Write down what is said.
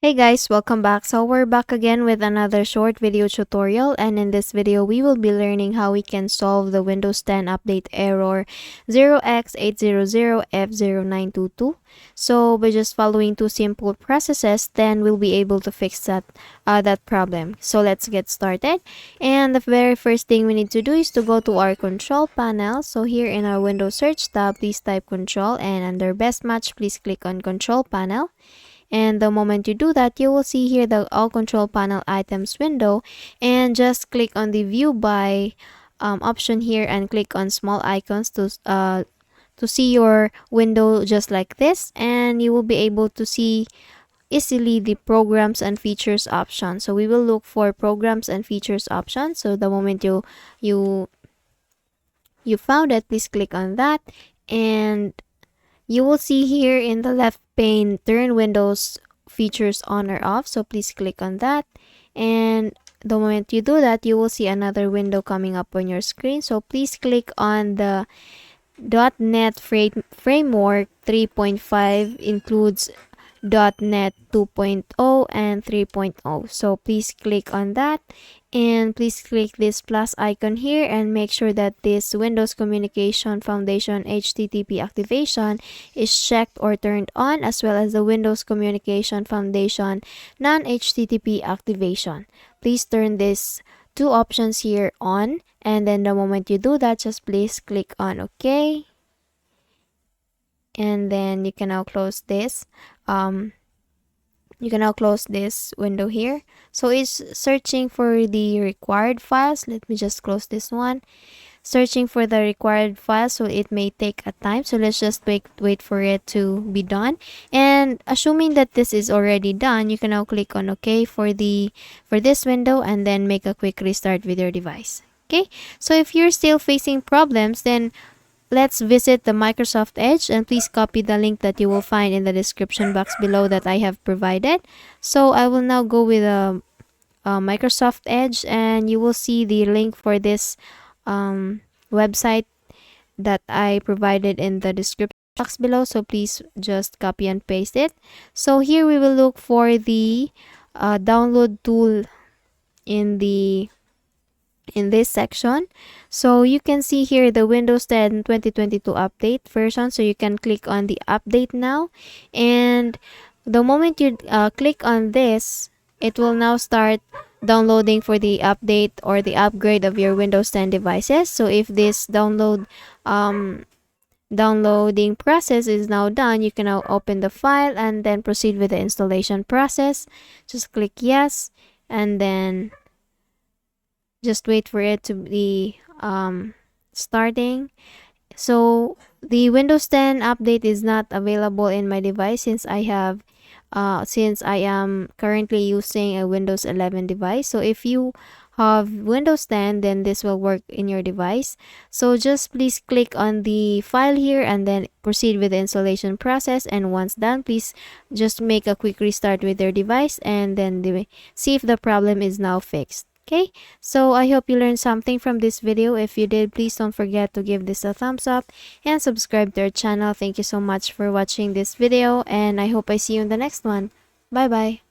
Hey guys, welcome back. So we're back again with another short video tutorial, and in this video we will be learning how we can solve the Windows 10 update error 0x800f0922. So by just following two simple processes, then we'll be able to fix that problem. So let's get started. And the very first thing we need to do is to go to our control panel. So here in our Windows search tab, please type control, and under best match, please click on control panel. And the moment you do that, you will see here the all control panel items window, and just click on the view by option here and click on small icons to see your window just like this, and you will be able to see easily the programs and features option. So we will look for programs and features option. So the moment you found it, please click on that, and you will see here in the left pane, turn Windows features on or off. So please click on that. And the moment you do that, you will see another window coming up on your screen. So please click on the .NET Framework 3.5 includes .NET 2.0 and 3.0. So please click on that, and please click this plus icon here and make sure that this Windows Communication Foundation HTTP activation is checked or turned on, as well as the Windows Communication Foundation non-HTTP activation. Please turn these two options here on, and then the moment you do that, just please click on OK. And then you can now close this. You can now close this window here. So it's searching for the required files. Let me just close this one. Searching for the required files, so it may take a time. So let's just wait for it to be done. And assuming that this is already done, you can now click on OK for this window, and then make a quick restart with your device. Okay. So if you're still facing problems, then let's visit the Microsoft Edge, and please copy the link that you will find in the description box below that I have provided. So I will now go with Microsoft Edge, and you will see the link for this website that I provided in the description box below. So please just copy and paste it. So here we will look for the download tool in this section. So you can see here the Windows 10 2022 update version. So you can click on the update now, and the moment you click on this, it will now start downloading for the update or the upgrade of your Windows 10 devices. So if this downloading process is now done, you can now open the file and then proceed with the installation process. Just click yes, and then just wait for it to be starting. So the Windows 10 update is not available in my device since I am currently using a Windows 11 device. So if you have Windows 10, then this will work in your device. So just please click on the file here and then proceed with the installation process. And once done, please just make a quick restart with your device, and then see if the problem is now fixed. Okay, so I hope you learned something from this video. If you did, please don't forget to give this a thumbs up and subscribe to our channel. Thank you so much for watching this video, and I hope I see you in the next one. Bye bye.